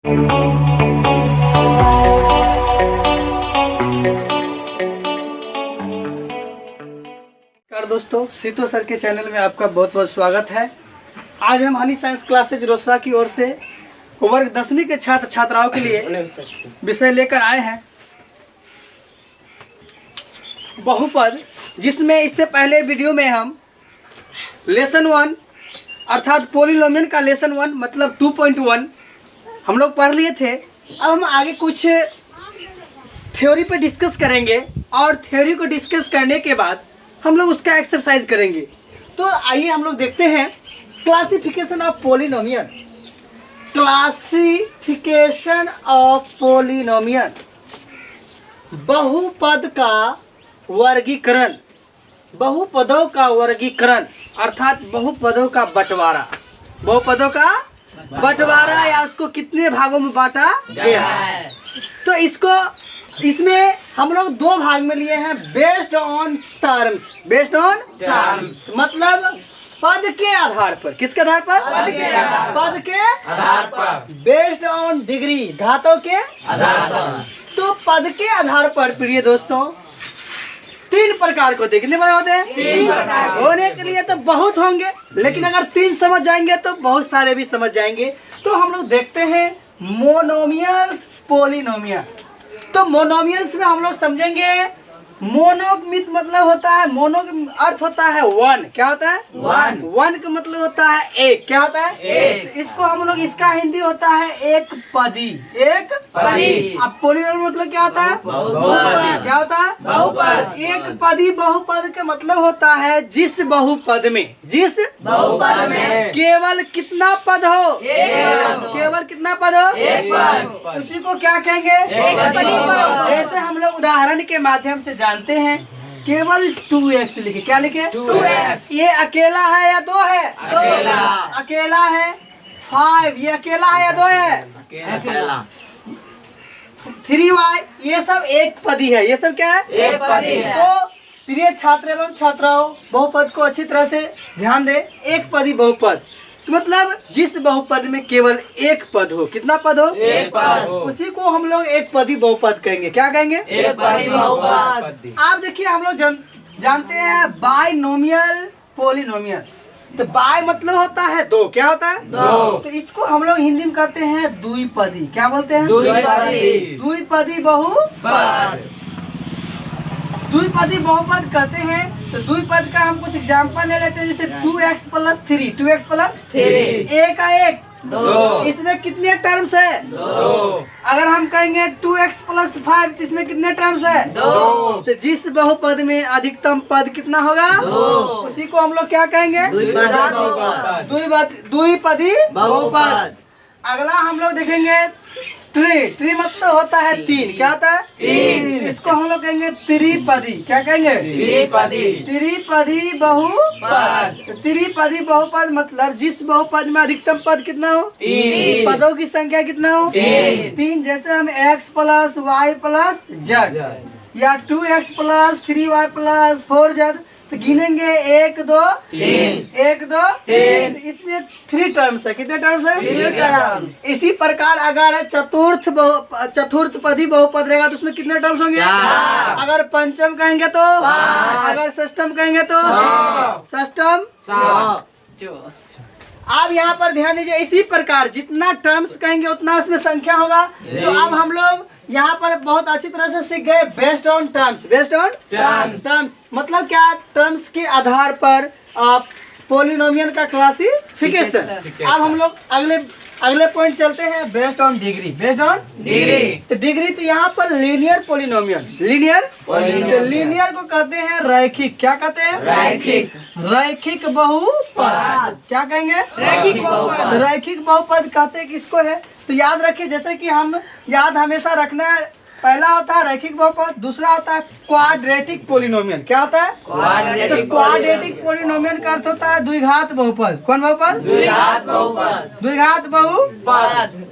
नमस्कार दोस्तों, सीतो सर के चैनल में आपका बहुत बहुत स्वागत है। आज हम हनी साइंस क्लासेज रोसड़ा की ओर से वर्ग 10वीं के छात्र छात्राओं के लिए विषय लेकर आए हैं बहुपद, जिसमें इससे पहले वीडियो में हम लेसन 1 अर्थात पोलिनोमियल का लेसन 1 मतलब 2.1 हम लोग पढ़ लिए थे। अब हम आगे कुछ थ्योरी पे डिस्कस करेंगे और थ्योरी को डिस्कस करने के बाद हम लोग उसका एक्सरसाइज करेंगे। तो आइए हम लोग देखते हैं classification of polynomial. Classification of polynomial, बहुपद का वर्गीकरण, बहुपदों का वर्गीकरण अर्थात बहुपदों का बंटवारा, बहुपदों का बंटवारा या उसको कितने भागों में बांटा गया है। तो इसमें हम लोग दो भाग में लिए हैं, based on terms. Based on terms मतलब पद के आधार पर। किसके आधार पर? पद के आधार पर। बेस्ड ऑन डिग्री, धातों के आधार पर। तो पद के आधार पर प्रिय दोस्तों 3 प्रकार को होते। कितने प्रकार होते हैं? 3 प्रकार। होने के लिए तो बहुत होंगे, लेकिन अगर 3 समझ जाएंगे तो बहुत सारे भी समझ जाएंगे। तो हम लोग देखते हैं मोनोमियल्स, पोलिनोमियल। तो मोनोमियल्स में हम लोग समझेंगे, मोनो मतलब होता है, मोनो का अर्थ होता है 1। क्या होता है? 1 का मतलब होता है एक। क्या होता है? एक। इसको हम लोग, इसका हिंदी होता है एक पदी। एक पदी। अब पोलिनोमियल मतलब क्या होता है? बहुपद। क्या होता है? बहुपद। एक पदी बहुपद का मतलब होता है जिस बहुपद में केवल कितना पद हो? केवल कितना पद हो? एक पद। उसी को क्या कहेंगे? जैसे हम लोग उदाहरण के माध्यम से जानते हैं, केवल 2x लिखे। क्या लिखे? 2x। ये अकेला है या 2 है? अकेला है। 5 ये अकेला है या 2 है? अकेला। 3y ये सब एक पदी है। ये सब क्या है? एक पदी है। तो प्रिय छात्र एवं छात्राओं, बहुपद को अच्छी तरह से ध्यान दें। एक पदी बहुपद मतलब जिस बहुपद में केवल एक पद हो। कितना पद हो? एक पद। उसी को हम लोग एक पदी बहुपद कहेंगे। क्या कहेंगे? एक पदी बहुपद। आप देखिए, हम लोग जानते हैं बाइनोमियल, पोलिनोमियल। तो बाय मतलब होता है 2। क्या होता है? 2। तो इसको हम लोग हिंदी में कहते हैं द्विपदी। क्या बोलते हैं? द्विपदी। द्विपदी बहुपद। द्विपदी बहुपद कहते हैं। तो द्विपद का हम कुछ एग्जांपल ले लेते हैं, जैसे 2x + 3। 2x + 3 1 का 1 2। इसमें कितने टर्म्स है? 2। अगर हम कहेंगे 2x + 5 तो इसमें कितने टर्म्स है? 2। तो जिस बहुपद में अधिकतम पद कितना होगा? 2। उसी को हम लोग क्या कहेंगे? द्विपदी बहुपद। अगला हम लोग देखेंगे ट्री मतलब होता है 3। क्या होता है? 3। इसको हम लोग कहेंगे त्रिपदी। क्या कहेंगे? त्रिपदी बहुपद। त्रिपदी बहुपद मतलब जिस बहुपद में अधिकतम पद कितना हो? 3। पदों की संख्या कितना हो? 3। जैसे हम x + y + z या 2x + 3y + 4z तो गिनेंगे 1 2 3 1 2 3। इसमें 3 टर्म्स है। कितने टर्म्स है? 3 टर्म्स। इसी प्रकार अगर चतुर्थ पदी बहुपद रहेगा तो उसमें कितने टर्म्स होंगे? 4। अगर पंचम कहेंगे तो 5। अगर षष्टम कहेंगे तो 6। षष्टम 7। आप यहाँ पर ध्यान दीजिए, इसी प्रकार जितना टर्म्स कहेंगे उतना उसमें संख्या होगा। तो अब हम लोग यहाँ पर बहुत अच्छी तरह से सीख गए based on terms. Based on terms मतलब क्या? टर्म्स के आधार पर पोलिनोमियल का क्लासिफिकेशन। अब हम लोग अगले पॉइंट चलते हैं, based on degree. Based on degree. तो डिग्री तो यहाँ पर लीनियर पोलिनोमियल। लीनियर को कहते हैं रैखिक। क्या कहते हैं? रैखिक बहुपद। क्या कहेंगे? रैखिक बहुपद कहते हैं किसको है? तो याद रखिए, जैसे कि हम याद हमेशा रखना है, पहला होता है रैखिक बहुपद, दूसरा होता है क्वाड्रेटिक पोलिनोमियल। क्या होता है? तो क्वाड्रेटिक पोलिनोमियल का अर्थ होता है द्विघात बहुपद। कौन बहुपद? द्विघात बहुपद।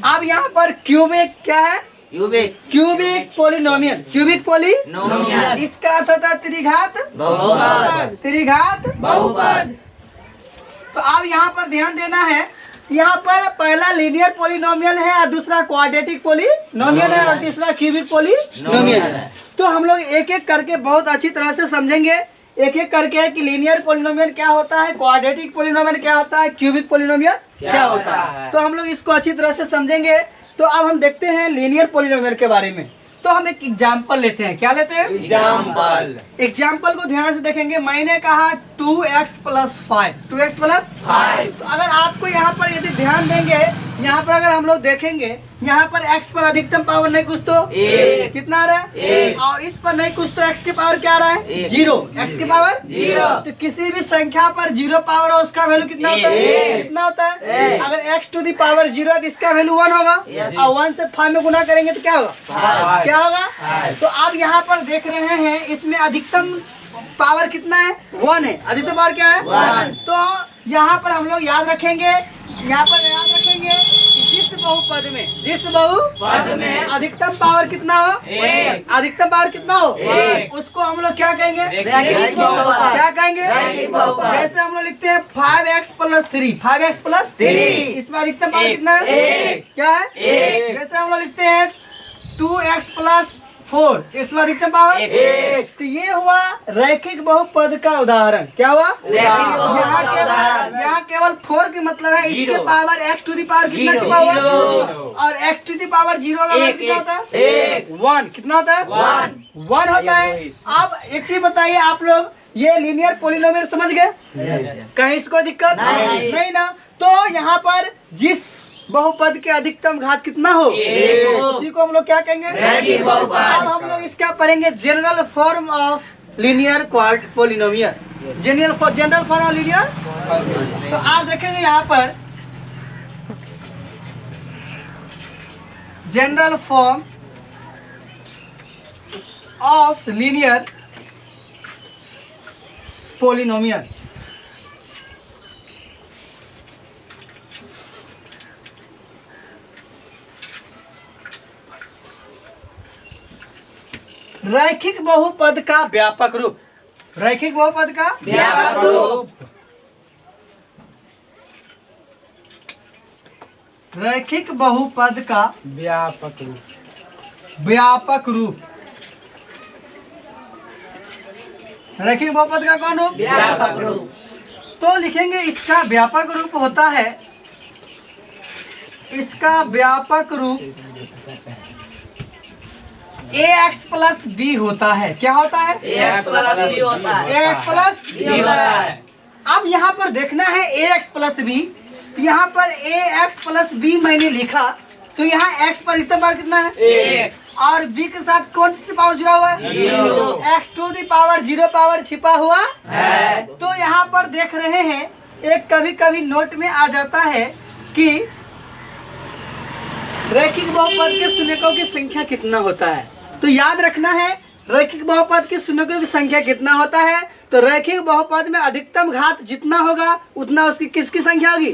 अब यहाँ पर क्यूबिक क्या है? Cubic polynomial. क्यूबिक पोलिनोमियल इसका अर्थ होता है त्रिघात बहुपद। त्रिघात बहुपद। तो अब यहाँ पर ध्यान देना है, यहाँ पर पहला लीनियर पॉलिनोमियल है और दूसरा क्वाड्रेटिक पॉलिनोमियल है और तीसरा क्यूबिक पॉलिनोमियल है। तो हम लोग एक एक करके बहुत अच्छी तरह से समझेंगे, एक एक करके कि लीनियर पॉलिनोमियल क्या होता है, क्वाड्रेटिक पॉलिनोमियल क्या होता है, क्यूबिक पॉलिनोमियल क्या होता है। तो हम लोग इसको अच्छी तरह से समझेंगे। तो अब हम देखते हैं लीनियर पॉलिनोमियल के बारे में। तो हम एक एग्जाम्पल लेते हैं। क्या लेते हैं? एग्जाम्पल को ध्यान से देखेंगे। मैंने कहा 2x + 5, 2x + 5। तो अगर आपको यहाँ पर यदि ध्यान देंगे, यहाँ पर अगर हम लोग देखेंगे, यहाँ पर x पर अधिकतम पावर नहीं कुछ तो 1, कितना आ रहा है 1, और इस पर नहीं कुछ तो x की पावर क्या आ रहा है 0, x की पावर 0। तो किसी भी संख्या पर 0 पावर हो उसका वैल्यू कितना होता है? कितना होता है? अगर x टू दी पावर 0 है तो इसका वैल्यू 1 होगा, और 1 से 5 में गुना करेंगे तो क्या होगा? क्या होगा? तो आप यहाँ पर देख रहे हैं इसमें अधिकतम पावर कितना है? 1 है। अधिकतम पावर क्या है? 1। तो यहाँ पर हम लोग याद रखेंगे, यहाँ पर याद रखेंगे जिस बहुपद में अधिकतम पावर कितना हो? 1। अधिकतम पावर कितना हो? 1। उसको हम लोग क्या कहेंगे? क्या कहेंगे? जैसे हम लोग लिखते हैं 5x + 3, 5x + 3, इसमें अधिकतम पावर कितना है? 1। क्या है? 1। जैसे हम लोग लिखते हैं 2x + 4, इसमें अधिकतम पावर 1। तो ये हुआ रैखिक बहुपद का उदाहरण। क्या हुआ? यहाँ केवल 4 की मतलब है इसके power x to the power कितना छिपा हुआ, और x टू दी पावर 0 का मतलब कितना होता है? 1। कितना होता है? 1 होता है। अब एक चीज बताइए आप लोग, ये लीनियर पॉलिनोमियल समझ गए? कहीं इसको दिक्कत नहीं ना? तो यहाँ पर जिस बहुपद के अधिकतम घात कितना हो, उसी को हम लोग क्या कहेंगे? अब हम लोग इसका पढ़ेंगे general form of linear polynomial, general form of linear. तो आप देखेंगे यहाँ पर general form of linear polynomial. रैखिक बहुपद का व्यापक रूप, रैखिक बहुपद का व्यापक रूप, रैखिक बहुपद का व्यापक रूप, व्यापक रूप। रैखिक बहुपद का कौन रूप? व्यापक रूप। तो लिखेंगे इसका व्यापक रूप होता है, इसका व्यापक रूप ax + b होता है। क्या होता है? ax + b होता है। ax + b होता है। अब यहाँ पर देखना है ax + b। यहाँ पर ax + b मैंने लिखा, तो यहाँ x पर अधिकतम पावर कितना है? 1, और b के साथ कौन सी पावर जुड़ा हुआ है? 0। x to the power 0 power छिपा हुआ है। तो यहाँ पर देख रहे हैं, एक कभी कभी नोट में आ जाता है कि रैखिक बहुपद के शून्यकों की संख्या कितना होता है। तो याद रखना है रैखिक बहुपद के शून्यकों की संख्या कितना होता है। तो रैखिक बहुपद में अधिकतम घात जितना होगा उतना उसकी किसकी संख्या होगी?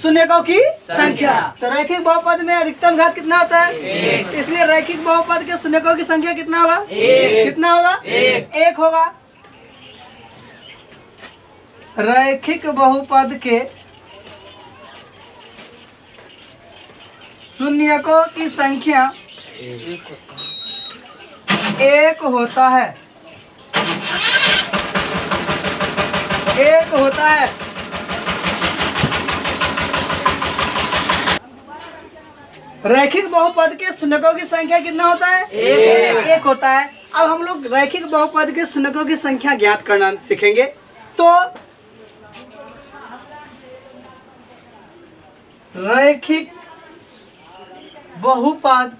शून्यकों की संख्या। तो रैखिक बहुपद में अधिकतम घात कितना होता है? 1। इसलिए रैखिक बहुपद के शून्यकों की संख्या कितना होगा? 1। कितना होगा? 1 होगा। रैखिक बहुपद के शून्यकों की संख्या 1 होता है, 1 होता है। रैखिक बहुपद के शून्यकों की संख्या कितना होता है? 1 होता है। अब हम लोग रैखिक बहुपद के शून्यकों की संख्या ज्ञात करना सीखेंगे। तो रैखिक बहुपद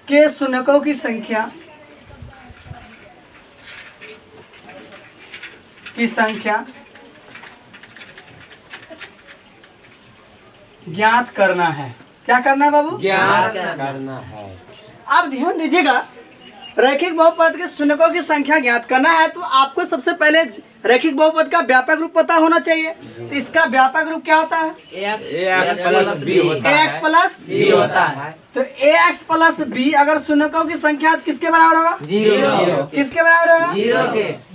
के शून्यकों की संख्या ज्ञात करना है। क्या करना है बाबू? ज्ञात करना है। अब ध्यान दीजिएगा, रैखिक बहुपद के शून्यकों की संख्या ज्ञात करना है तो आपको सबसे पहले रैखिक बहुपद का व्यापक रूप पता होना चाहिए। तो इसका व्यापक रूप क्या होता है? ax + b होता है। तो ax + b अगर शून्यकों की संख्या किसके बराबर होगा? 0। किसके बराबर होगा?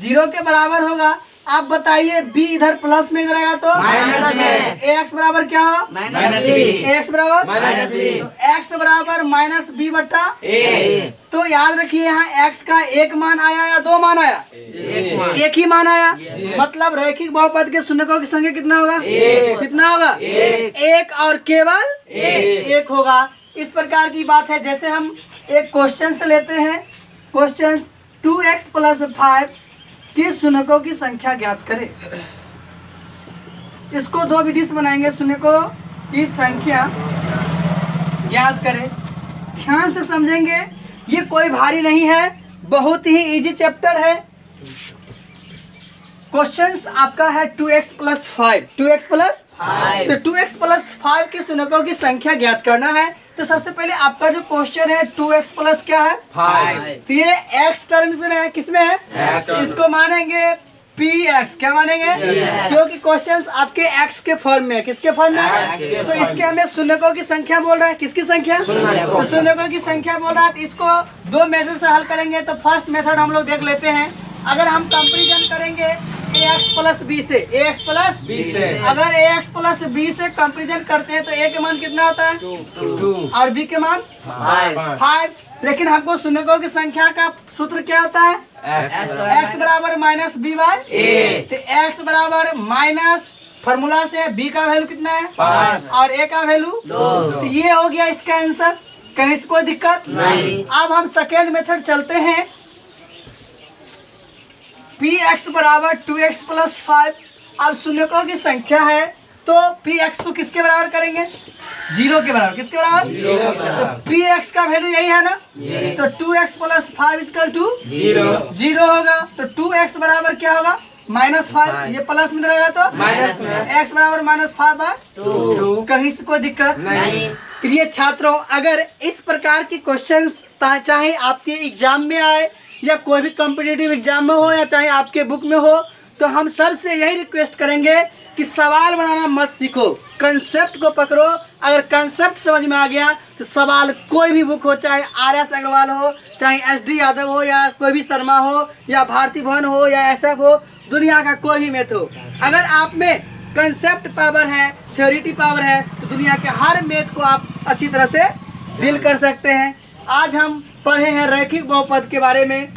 0 के बराबर होगा। आप बताइए बी इधर प्लस में इधर आएगा तो माइनस में। एक्स बराबर क्या होगा? Minus b. एक्स बराबर माइनस बी। एक्स बराबर माइनस बी बट्टा ए। तो याद रखिए यहाँ एक्स का एक मान आया या दो मान आया? एक ही मान आया। मतलब रैखिक बहुपद के शून्यकों की संख्या कितना होगा? एक। कितना होगा? एक और केवल एक होगा। इस प्रकार की बात है। जैसे हम एक क्वेश्चन से लेते हैं, क्वेश्चन 2x + 5 के शून्यकों की संख्या ज्ञात करें। इसको दो विधि से बनाएंगे, शून्यकों की संख्या ज्ञात करें। ध्यान से समझेंगे, ये कोई भारी नहीं है, बहुत ही इजी चैप्टर है। क्वेश्चंस आपका है 2x + 5, 2x + 5। तो 2x + 5 के शून्यकों की संख्या ज्ञात करना है। तो सबसे पहले आपका जो क्वेश्चन है 2x + क्या है? 5। तो ये x टर्म्स में है, किसमें है? X term. इसको मानेंगे px। क्या मानेंगे? Px। जो कि क्वेश्चंस आपके x के फॉर्म में है। किसके फॉर्म में है? X के तो फॉर्म इसके हमें शून्यकों की संख्या बोल रहा है। किसकी संख्या? शून्यकों। तो शून्यकों की संख्या बोल रहा है। तो इसको दो मेथड से हल करेंगे। तो फर्स्ट मेथड हम लोग देख लेते हैं। अगर हम कंपेरिजन करेंगे ax + b से, ax + b से। अगर ax + b से कंपेरिजन करते हैं तो a के मान कितना होता है? 2 और b के मान 5। लेकिन हमको शून्यकों की संख्या का सूत्र क्या होता है? x बराबर माइनस b बाय ए। तो x बराबर माइनस फॉर्मूला से b का वैल्यू कितना है? 5 और a का वैल्यू 2। तो ये हो गया इसका आंसर। कहीं से कोई दिक्कत नहीं। अब हम सेकेंड मेथड चलते हैं। px बराबर 2x + 5। अब शून्यकों की संख्या है तो px को किसके बराबर करेंगे? 0 के बराबर। किसके बराबर? 0 के बराबर। तो px का वैल्यू यही है ना? तो 2x + 5 = 0 होगा। तो 2x बराबर क्या होगा? -5। ये प्लस में रहेगा तो माइनस में। x बराबर -5/2। कहीं से कोई दिक्कत नहीं। प्रिय छात्रों, अगर इस प्रकार की क्वेश्चंस चाहे आपके एग्जाम में आए या कोई भी कॉम्पिटिटिव एग्जाम में हो या चाहे आपके बुक में हो, तो हम सबसे यही रिक्वेस्ट करेंगे कि सवाल बनाना मत सीखो, कंसेप्ट को पकड़ो। अगर कंसेप्ट समझ में आ गया तो सवाल कोई भी बुक हो, चाहे RS अग्रवाल हो, चाहे SD यादव हो, या कोई भी शर्मा हो, या भारती भवन हो, या SF हो, दुनिया का कोई भी मैथ हो, अगर आप में कंसेप्ट पावर है, थ्योरिटी पावर है, तो दुनिया के हर मैथ को आप अच्छी तरह से डील कर सकते हैं। आज हम पढ़े हैं रैखिक बहुपद के बारे में।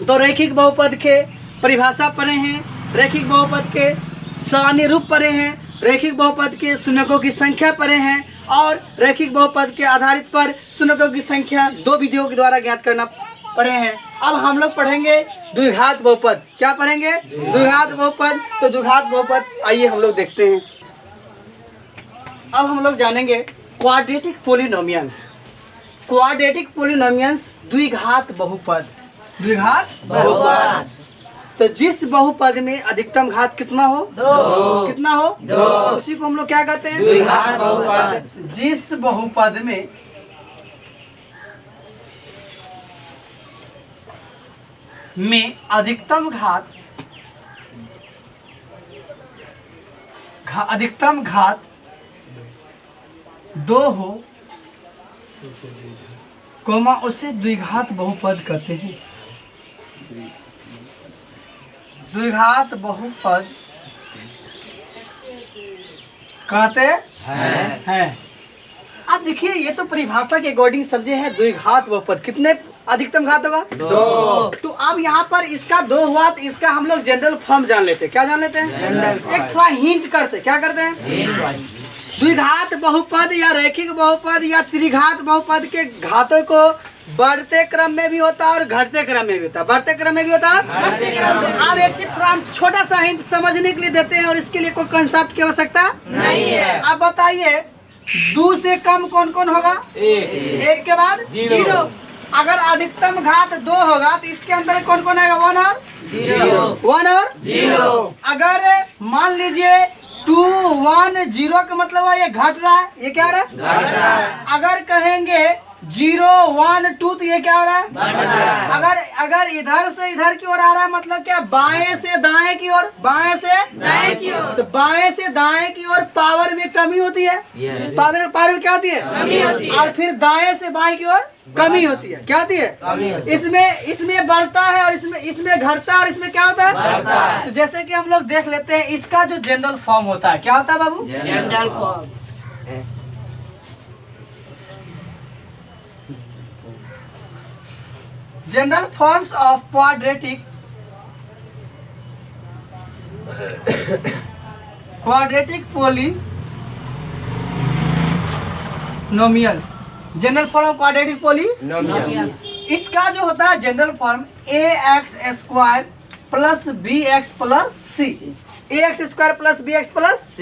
तो रैखिक बहुपद के परिभाषा पढ़े हैं, रैखिक बहुपद के सामान्य रूप पढ़े हैं, रैखिक बहुपद के शून्यकों की संख्या पढ़े हैं, और रैखिक बहुपद के आधारित पर शून्यकों की संख्या दो विधियों के द्वारा ज्ञात करना पढ़े हैं। अब हम लोग पढ़ेंगे द्विघात बहुपद। क्या पढ़ेंगे? द्विघात बहुपद। तो द्विघात बहुपद आइए हम लोग देखते हैं। अब हम लोग जानेंगे क्वाड्रेटिक पोलिनोमियल्स। क्वाड्रेटिक पोलिनोमियल्स द्विघात बहुपद। द्विघात बहुपद। तो जिस बहुपद में अधिकतम घात कितना हो? 2। कितना हो? 2। उसी को हम लोग क्या कहते हैं? द्विघात बहुपद। जिस बहुपद में अधिकतम घात 2 हो, कोमा उसे द्विघात बहुपद कहते हैं। द्विघात बहुपद कहते हैं। अब देखिए, ये तो परिभाषा के अकॉर्डिंग समझे हैं। द्विघात बहुपद कितने अधिकतम घात होगा? 2। तो अब यहाँ पर इसका 2 हुआ, तो इसका हम लोग जनरल फॉर्म जान लेते हैं। क्या जान लेते हैं? General form. एक थोड़ा हिंट करते, क्या करते हैं? द्विघात बहुपद या रैखिक बहुपद या त्रिघात बहुपद के घातों को बढ़ते क्रम में भी होता है और घटते क्रम में भी होता है। बढ़ते क्रम में भी होता है। अब एक चीज थोड़ा हम छोटा सा हिंट समझने के लिए देते हैं, और इसके लिए कोई कंसेप्ट की आवश्यकता नहीं है। अब बताइए, 2 से कम कौन कौन होगा? 1 के बाद 0। अगर अधिकतम घात 2 होगा तो इसके अंदर कौन कौन आएगा? 1 और 0। अगर मान लीजिए 2 1 0 का मतलब है ये घट रहा है, ये क्या रहा है? घट रहा है। अगर कहेंगे 0 1 2, तो ये क्या हो रहा है? बढ़ रहा है। अगर इधर से इधर की ओर आ रहा है, मतलब क्या, बाएं से दाएं की ओर, बाएं से दाएं की ओर। तो बाएं से दाएं की ओर पावर में कमी होती है। Yes. पावर में क्या होती है? कमी होती है। और फिर दाएं से बाएं की ओर कमी होती है। क्या होती है? कमी होती है। इसमें बढ़ता है और इसमें घटता है, और इसमें क्या होता है? बढ़ता है। तो जैसे कि हम लोग देख लेते हैं, इसका जो जनरल फॉर्म होता है, क्या होता है बाबू? General form. General forms of quadratic polynomials. General form of quadratic polynomials, इसका जो होता है general form ax² plus bx plus c। ax² plus bx plus C।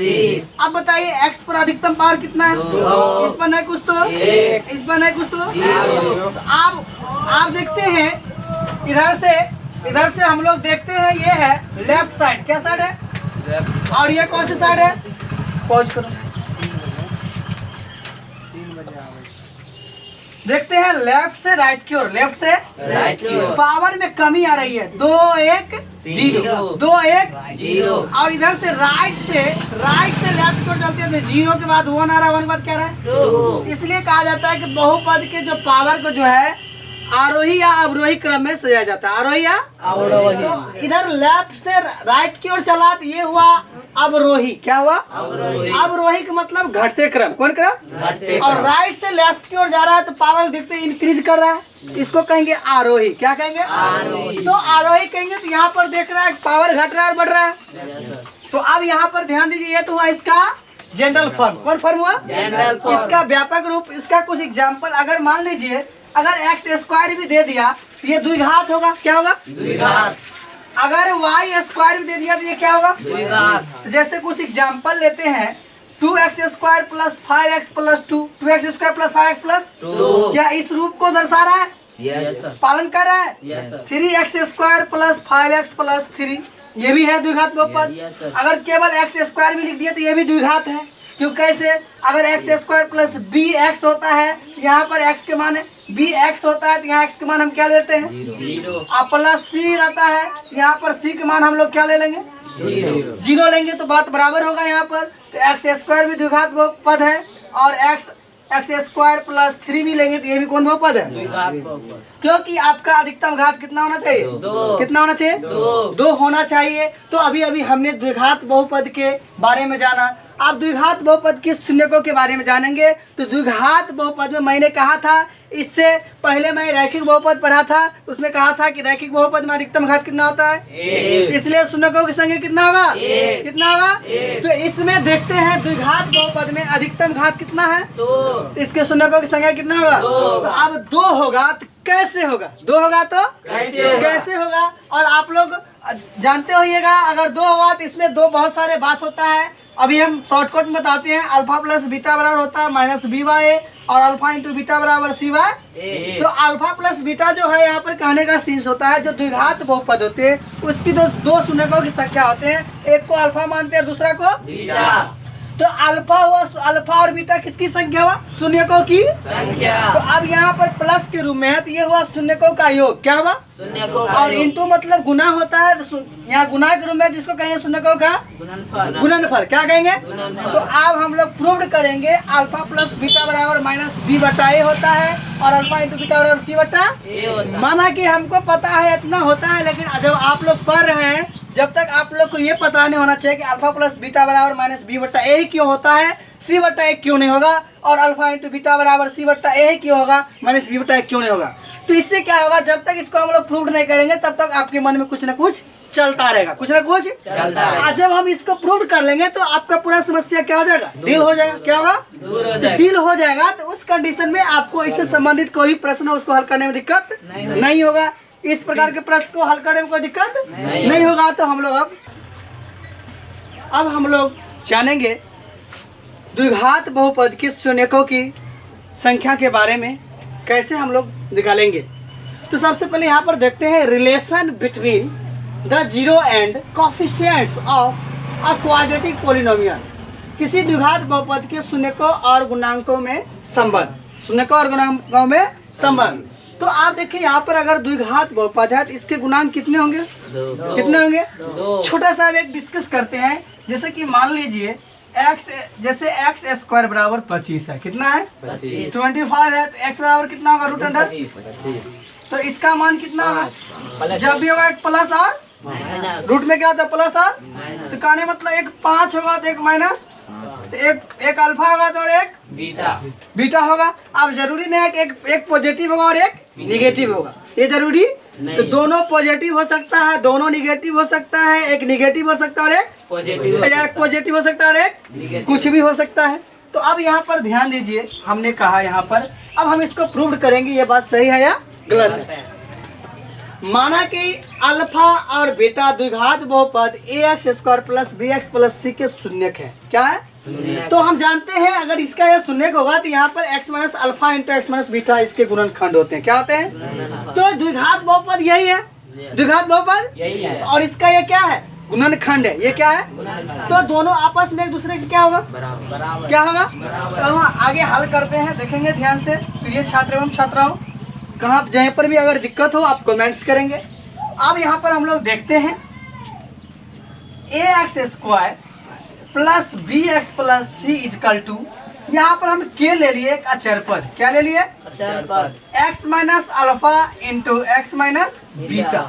अब बताइए x पर अधिकतम पावर कितना है? दो। इस पर नहीं कुछ तो, एक। इस पर नहीं कुछ तो। जीरो। तो आप देखते हैं इधर से हम लोग देखते हैं, ये है लेफ्ट साइड। क्या साइड है? और ये कौन सी साइड है? पॉज करो। देखते हैं लेफ्ट से राइट की ओर, लेफ्ट से राइट की ओर। पावर में कमी आ रही है, 2 1 0, 2 1 जीरो। और इधर से राइट से लेफ्ट को चलते हैं, 0 के बाद 1 आ रहा है, 1 के बाद क्या आ रहा है? 2। इसलिए कहा जाता है कि बहुपद के जो पावर को जो है आरोही या अवरोही क्रम में सजाया जाता है। आरोही या अवरोही। तो इधर लेफ्ट से राइट की ओर चला तो ये हुआ अवरोही। क्या हुआ? अवरोही। अवरोही का मतलब घटते क्रम। कौन क्रम? घटते और क्रम। राइट से लेफ्ट की ओर जा रहा है तो पावर देखते इंक्रीज कर रहा है, इसको कहेंगे आरोही। क्या कहेंगे? आरोही। तो आरोही कहेंगे। तो यहाँ पर देख रहा है पावर घट रहा है और बढ़ रहा है। Yes, sir। तो अब यहाँ पर ध्यान दीजिए, ये तो हुआ इसका जनरल फॉर्म। कौन फॉर्म हुआ? General form. इसका व्यापक रूप, इसका कुछ एग्जाम्पल अगर मान लीजिए, अगर x² भी दे दिया तो ये द्विघात होगा। क्या होगा? द्विघात। अगर y² भी दे दिया तो ये क्या होगा? द्विघात। तो जैसे कुछ एग्जाम्पल लेते हैं, 2x² plus 5x plus 2, 2x² plus 5x plus 2। क्या इस रूप को दर्शा रहा है? Yes, sir। पालन कर रहा है? Yes, sir। 3x² plus 5x plus 3, ये भी है द्विघात बहुपद। Yes, sir। अगर केवल x² भी लिख दिया तो ये भी द्विघात है। क्यों? कैसे? अगर x² प्लस bx होता है, यहाँ पर x के मान है, bx होता है तो यहाँ x के मान हम क्या लेते हैं? जीरो। और प्लस c रहता है, यहाँ पर c के मान हम लोग क्या ले लेंगे? जीरो। 0 लेंगे तो बात बराबर होगा यहाँ पर। तो x² भी द्विघात बहुपद है, और x² प्लस 3 भी लेंगे तो ये भी कौन बहुपद है? द्विघात बहुपद। क्योंकि आपका अधिकतम घात कितना होना चाहिए? 2। कितना होना चाहिए? 2। 2 होना चाहिए। तो अभी हमने द्विघात बहुपद के बारे में जाना। आप द्विघात बहुपद के शून्यकों के बारे में जानेंगे। तो द्विघात बहुपद में मैंने कहा था, इससे पहले मैं रैखिक बहुपद पढ़ा था, उसमें कहा था कि रैखिक बहुपद में अधिकतम घात कितना होता है? 1। इसलिए शून्यकों की संख्या कितना होगा? 1। कितना होगा? 1। तो इसमें देखते हैं द्विघात बहुपद में अधिकतम घात कितना है? 2। इसके शून्यकों की संख्या कितना होगा? 2। तो अब 2 होगा तो कैसे होगा? 2 होगा तो कैसे होगा? और आप लोग जानते होइएगा, अगर 2 होगा तो इसमें 2 बहुत सारे बात होता है। अभी हम शॉर्टकट में बताते हैं। अल्फा प्लस बीटा बराबर होता है -b/a, और अल्फा इंटू बीटा बराबर c/a। तो अल्फा प्लस बीटा जो है यहाँ पर कहने का शीर्ष होता है, जो द्विघात बहुपद होते हैं उसकी दो शून्यकों की संख्या होते हैं, एक को अल्फा मानते हैं दूसरा को बीटा। तो अल्फा हुआ, अल्फा और बीटा किसकी संख्या हुआ? शून्यकों की संख्या। तो अब यहाँ पर प्लस के रूप में है तो ये हुआ शून्यकों का योग। क्या हुआ? शून्य को और इंटू मतलब गुना होता है, तो यहाँ गुना के रूप में जिसको कहेंगे शून्यकों का गुणनफल। क्या कहेंगे? गुणनफल। तो अब हम लोग प्रूव करेंगे अल्फा प्लस बीटा बराबर -b/a होता है, और अल्फा इंटू बीटा बराबर c/a होता है। माना कि हमको पता है इतना होता है, लेकिन जब आप लोग पढ़ रहे हैं, जब तक आप लोग को ये पता नहीं होना चाहिए कि अल्फा प्लस बीटा बराबर -b/a ही क्यों होता है, c/a क्यों नहीं होगा, और अल्फा इंटू बीटा बराबर c/a ही क्यों होगा, -b/a क्यों नहीं होगा। तो इससे क्या होगा, जब तक इसको हम लोग प्रूव नहीं करेंगे तब तक आपके मन में कुछ ना कुछ चलता रहेगा, कुछ ना कुछ चलता रहेगा। आज जब हम इसको प्रूव कर लेंगे तो आपका पूरा समस्या क्या हो जाएगा? डील हो जाएगा। क्या होगा? दूर हो तो जाएगा। डील हो जाएगा। तो उस कंडीशन में आपको इससे संबंधित कोई प्रश्न हो उसको हल करने में दिक्कत नहीं होगा। इस प्रकार के प्रश्न को हल करने में कोई दिक्कत नहीं होगा। तो हम लोग अब हम लोग जानेंगे द्विघात बहुपद के शून्यकों की संख्या के बारे में, कैसे हम लोग निकालेंगे। तो सबसे पहले यहाँ पर देखते हैं relation between the zero and coefficients of a quadratic polynomial. किसी द्विघात बहुपद के शून्यकों और गुणांकों में संबंध। शून्य और गुणांकों में संबंध। तो आप देखिए यहाँ पर अगर द्विघात बहुपद है तो इसके गुणांक कितने होंगे? कितने होंगे? छोटा सा एक डिस्कस करते हैं। जैसे कि मान लीजिए x, जैसे x स्क्वायर बराबर 25 है। कितना है? 25 है। तो x बराबर कितना होगा? Root under 25। तो इसका मान कितना होगा? जब भी होगा एक प्लस और रूट में क्या होता है? प्लस और। तो कहने मतलब एक 5 होगा तो एक माइनस, तो एक अल्फा होगा तो और एक बीटा होगा। अब जरूरी नहीं है कि एक पॉजिटिव होगा और एक निगेटिव होगा, ये जरूरी तो दोनों पॉजिटिव हो सकता है, दोनों निगेटिव हो सकता है, एक निगेटिव हो सकता है और एक पॉजिटिव हो सकता है और एक कुछ भी हो सकता है। तो अब यहाँ पर ध्यान दीजिए, हमने कहा यहाँ पर अब हम इसको प्रूव करेंगे ये बात सही है या गलत है। माना कि अल्फा और बीटा द्विघात बहुपद ax square plus bx plus c के शून्यक है। क्या है? तो हम जानते हैं अगर इसका यह शून्यक होगा तो यहाँ पर x minus alpha into x minus beta इसके गुणनखंड होते हैं। क्या होते हैं? तो द्विघात बहुपद यही है, द्विघात बहुपद यही है और इसका ये क्या है? गुणनखंड है। ये क्या है? तो दोनों आपस में एक दूसरे के क्या होगा? क्या होगा? तो हम आगे हल करते हैं, देखेंगे ध्यान से। तो ये छात्र एवं छात्राओं कहाँ जहाँ पर भी अगर दिक्कत हो आप कमेंट्स करेंगे। अब यहाँ पर हम लोग देखते हैं ax square plus bx plus c equal to, यहाँ पर हम k ले लिए एक अचर पद। क्या ले लिए? x minus alpha into x minus beta.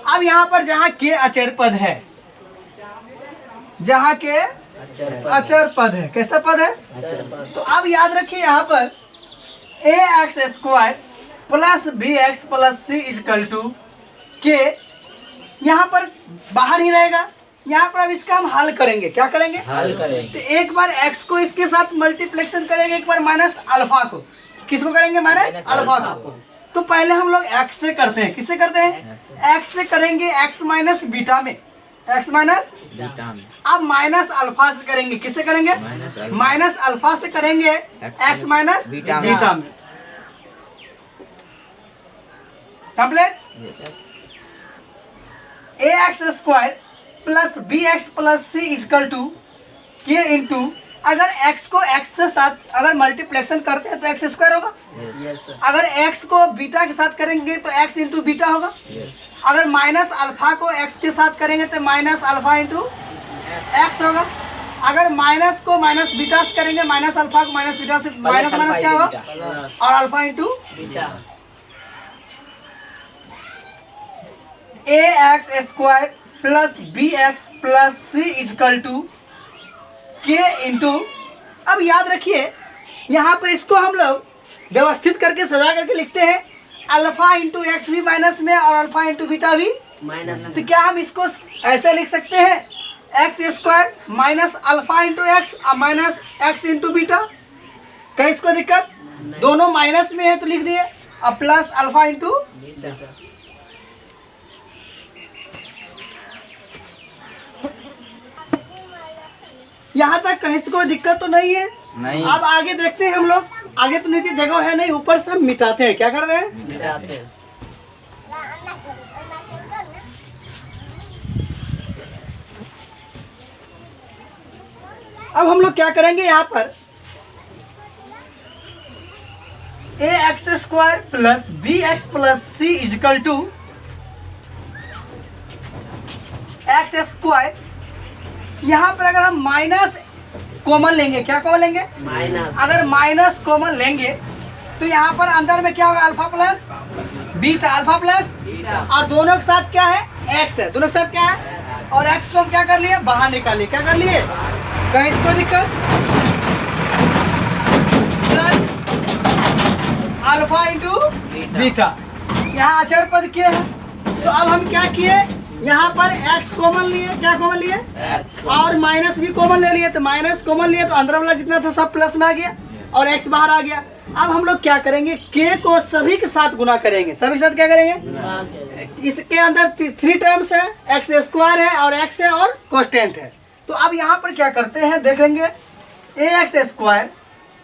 अब यहाँ पर जहाँ k अचर पद है, जहाँ के अचर पद है, कैसा पद है? तो अब याद रखिए यहाँ पर ax square plus bx plus c equal to के, यहाँ पर बाहर ही रहेगा। यहाँ पर अब इसका हम हल करेंगे। क्या करेंगे? हल करेंगे। तो एक बार x को इसके साथ मल्टीप्लेक्शन करेंगे, एक बार माइनस अल्फा को। किसको करेंगे? माइनस अल्फा को। तो पहले हम लोग x से करते हैं। किससे करते हैं? x से करेंगे x माइनस बीटा में, x माइनस। अब माइनस अल्फा से करेंगे। किससे करेंगे? माइनस अल्फा से करेंगे x माइनस बीटा में। Complete. ax square plus bx plus c equal to के इंटू, अगर x को x से साथ अगर मल्टीप्लेक्शन करते हैं तो x स्क्वायर होगा। अगर x को बीटा के साथ करेंगे तो x इंटू बीटा होगा। अगर माइनस अल्फा को x के साथ करेंगे तो माइनस अल्फा इंटू एक्स होगा। अगर माइनस को माइनस बीटा से करेंगे, माइनस अल्फा को माइनस बीटा से, माइनस माइनस क्या होगा? और alpha into ax square plus bx plus c equal to के इंटू, अब याद रखिए यहाँ पर इसको हम लोग व्यवस्थित करके सजा करके लिखते हैं अल्फा इंटू एक्स भी माइनस में और अल्फा इंटू बीटा भी माइनस। तो क्या हम इसको ऐसे लिख सकते हैं x square minus alpha into x और माइनस एक्स इंटू बीटा? क्या इसको दिक्कत? दोनों माइनस में है तो लिख दिए, अब प्लस अल्फा इंटू। यहाँ तक कहीं से कोई दिक्कत तो नहीं है? नहीं। अब आगे देखते हैं हम लोग। आगे तो नीचे जगह है नहीं, ऊपर से हम मिटाते हैं। क्या कर रहे हैं? मिटाते हैं। अब हम लोग क्या करेंगे यहाँ पर ax square plus bx plus c equal to x square, यहाँ पर अगर हम माइनस कॉमन लेंगे, क्या कॉमन लेंगे? माइनस। अगर माइनस कॉमन लेंगे तो यहाँ पर अंदर में क्या होगा? Alpha plus beta, alpha plus beta, और दोनों के साथ क्या है? एक्स है। दोनों के साथ क्या है? और एक्स को हम क्या कर लिए? बाहर निकालिए। क्या कर लिए? कहीं इसको दिक्कत? प्लस अल्फा इंटू बीटा, यहाँ अचर पद क्या है? तो अब हम क्या किए? यहाँ पर x कॉमन लिए। क्या कॉमन लिए? और माइनस भी कॉमन ले लिए। तो माइनस कॉमन लिए तो अंदर वाला जितना था सब प्लस में आ गया और x बाहर आ गया। अब हम लोग क्या करेंगे? k को सभी के साथ गुना करेंगे। सभी के साथ क्या करेंगे? इसके अंदर 3 टर्म्स है, एक्स स्क्वायर है और x है और कांस्टेंट है। तो अब यहाँ पर क्या करते हैं देखेंगे, ax square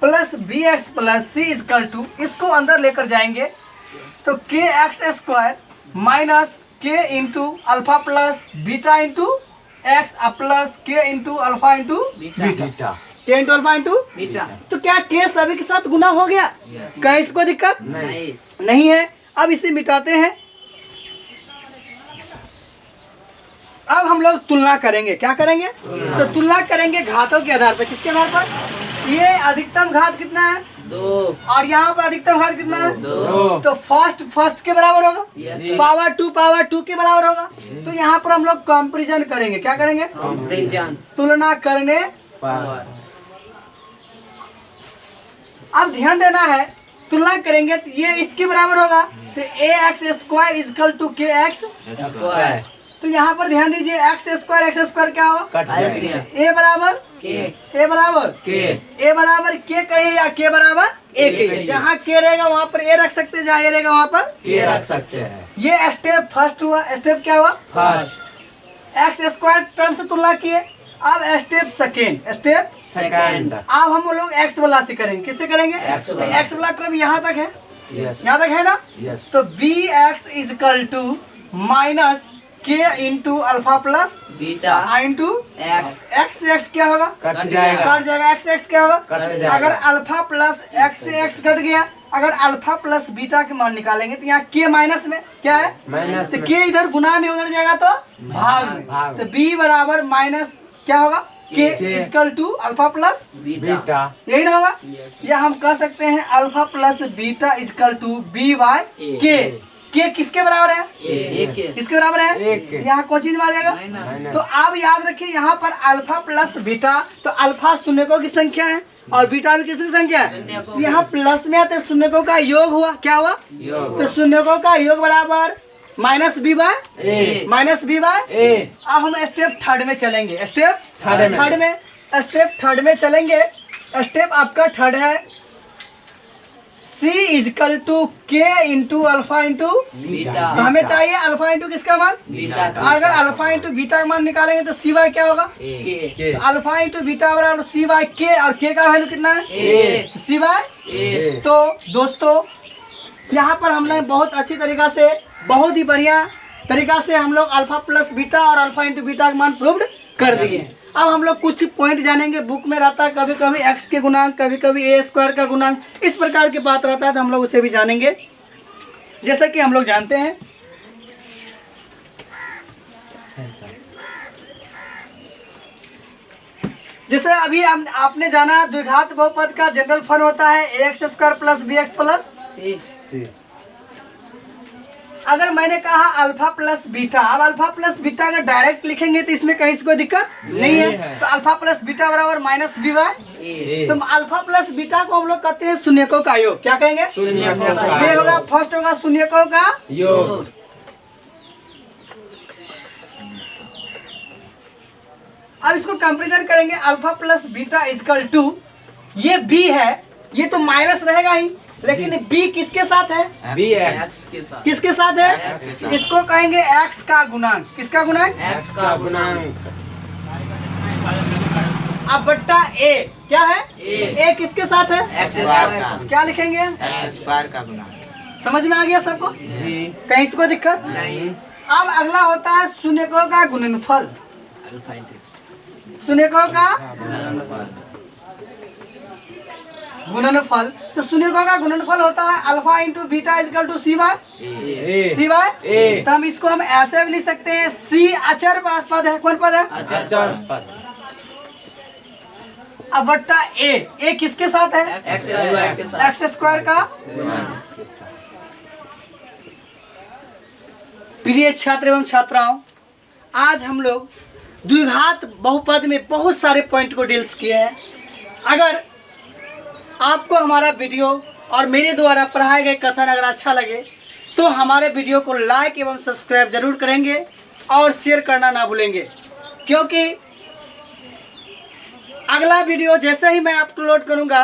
plus bx plus c equal to, इसको अंदर लेकर जाएंगे तो kx स्क्वायर माइनस के into alpha plus beta into x plus k into alpha into beta. K into alpha into beta. तो क्या के सभी के साथ गुना हो गया? क्या इसको दिक्कत नहीं। नहीं है। अब इसे मिटाते हैं। अब हम लोग तुलना करेंगे। क्या करेंगे? तो तुलना करेंगे घातों के आधार पर। किसके आधार पर? ये अधिकतम घात कितना है? 2 और यहाँ पर अधिकतम घात कितना है? 2। तो फर्स्ट के बराबर होगा, Yes. पावर टू के बराबर होगा। तो यहाँ पर हम लोग कंपैरिजन करेंगे। क्या करेंगे? कंपैरिजन। तुलना करने। अब ध्यान देना है, तुलना करेंगे तो ये इसके बराबर होगा। तो ए एक्स स्क्वायर इजकल टू के एक्स स्क्वायर। तो यहाँ पर ध्यान दीजिए, एक्स स्क्वायर क्या होगा? एलसीएम। ए बराबर के। ए बराबर के। ए बराबर के कहे या के बराबर ए कहे। जहाँ के रहेगा वहाँ पर ए रख सकते हैं, जहाँ ए रहेगा वहाँ पर के रख सकते हैं। ये स्टेप फर्स्ट हुआ। स्टेप क्या हुआ? फर्स्ट। एक्स स्क्वायर टर्म से तुलना किए। अब स्टेप सेकेंड। Step second. अब हम लोग एक्स वाला से करेंगे। किससे करेंगे? X वाला। एक्स वाला टर्म यहाँ तक है, यस। यहाँ तक है ना? यस। तो B X equal to minus के into alpha plus beta into X. X क्या होगा? कट कट जाएगा। एक्स क्या होगा? कट जाएगा। अगर अल्फा प्लस एक्स से एक्स कट गया, अगर अल्फा प्लस बीटा के मान निकालेंगे तो यहाँ के माइनस में क्या है? माइनस तो के इधर गुना में उधर जाएगा तो भाग में। भाग। तो बी बराबर माइनस क्या होगा? K equal to alpha plus beta. यही ना होगा? यस। या हम कह सकते हैं alpha plus beta equal to b by k. के किसके बराबर है? किसके बराबर है? एक के। यहाँ कौन चीज में आ जाएगा? माइनस। तो आप याद रखिए, यहाँ पर अल्फा प्लस बीटा, तो अल्फा शून्यकों की संख्या है और बीटा भी किसकी संख्या है? शून्यकों। यहाँ प्लस में आते शून्यकों का योग हुआ। क्या हुआ? योग। तो शून्यकों का योग बराबर minus B by A. Minus B by. A. अब हम स्टेप थर्ड में चलेंगे। स्टेप थर्ड थर्ड में चलेंगे। स्टेप आपका थर्ड है C इजकल टू के इंटू अल्फा इंटू बीटा। तो हमें चाहिए अल्फा इंटू किसका मान? बीटा का। अगर अल्फा इंटू बीटा का मान निकालेंगे तो सी वाई क्या होगा? के। तो अल्फा इंटू बीटा बराबर सी वाई के, और के का वैल्यू कितना है? ए। C by. ए। तो दोस्तों यहाँ पर हमने बहुत अच्छी तरीका से, बहुत ही बढ़िया तरीका से हम लोग अल्फा प्लस बीटा और अल्फा इंटू बीटा का मान प्रूव्ड कर दिए। अब हम लोग कुछ पॉइंट जानेंगे। बुक में रहता है कभी कभी एक्स के गुणांक, कभी कभी ए स्क्वायर का गुणांक, इस प्रकार की बात रहता है, तो हम लोग उसे भी जानेंगे। जैसा कि हम लोग जानते हैं, जैसे अभी आपने जाना द्विघात बहुपद का जनरल फॉर्म होता है A X square plus B X plus. अगर मैंने कहा अल्फा प्लस बीटा, अब अल्फा प्लस बीटा अगर डायरेक्ट लिखेंगे तो इसमें कहीं से कोई दिक्कत नहीं है। तो अल्फा प्लस बीटा बराबर माइनस बी वाई। ए। तो अल्फा प्लस बीटा को हम लोग कहते हैं शून्यकों का योग। क्या कहेंगे? शून्यकों का ये होगा योग। फर्स्ट होगा शून्यकों का। योग। अब इसको कंपैरिजन करेंगे। Alpha plus beta equal to, ये बी है, ये तो माइनस रहेगा ही, लेकिन बी किसके साथ है? बी एक्स के साथ। किसके साथ है? X के साथ। इसको कहेंगे एक्स का गुणांक। किसका गुणांक? एक्स का गुणांक। अब बट्टा ए क्या है? ए। ए किसके साथ है? X square. क्या लिखेंगे? एक्स स्क्वायर का गुणांक। समझ में आ गया सबको? जी। कहीं से कोई दिक्कत? नहीं। अब अगला होता है शून्यकों का गुणनफल। अल्फा इंटू शून्यकों का गुणनफल। गुणनफल। तो शून्यकों का गुणनफल होता है alpha into beta equal to C by. A. C by. A. तो हम इसको हम ऐसे भी लिख सकते हैं, सी अचर पद है। कौन पद है? अचर पद। अब बट्टा ए किसके साथ है? एक्स स्क्वायर के साथ। एक्स स्क्वायर का। गुणांक। प्रिय छात्र एवं छात्राओं, आज हम लोग द्विघात बहुपद में बहुत सारे पॉइंट को डील्स किए हैं। अगर आपको हमारा वीडियो और मेरे द्वारा पढ़ाए गए कथन अगर अच्छा लगे तो हमारे वीडियो को लाइक एवं सब्सक्राइब जरूर करेंगे और शेयर करना ना भूलेंगे, क्योंकि अगला वीडियो जैसे ही मैं अपलोड करूंगा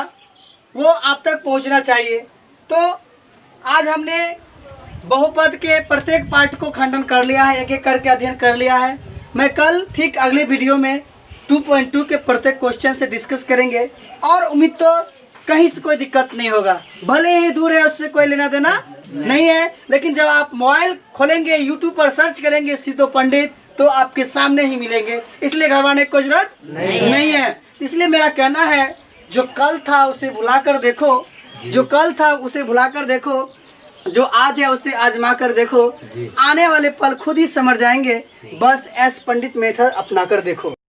वो आप तक पहुंचना चाहिए। तो आज हमने बहुपद के प्रत्येक पार्ट को खंडन कर लिया है, एक एक करके अध्ययन कर लिया है। मैं कल ठीक अगले वीडियो में 2.2 के प्रत्येक क्वेश्चन से डिस्कस करेंगे और उम्मीद तो कहीं से कोई दिक्कत नहीं होगा। भले ही दूर है, उससे कोई लेना देना नहीं है, लेकिन जब आप मोबाइल खोलेंगे, यूट्यूब पर सर्च करेंगे सीतो पंडित, तो आपके सामने ही मिलेंगे, इसलिए घबराने की कोई जरूरत नहीं है। इसलिए मेरा कहना है जो कल था उसे भुलाकर देखो, जो कल था उसे भुलाकर देखो, जो आज है उसे आजमा कर देखो, आने वाले पल खुद ही समझ जाएंगे, बस एस पंडित मेथड अपना कर देखो।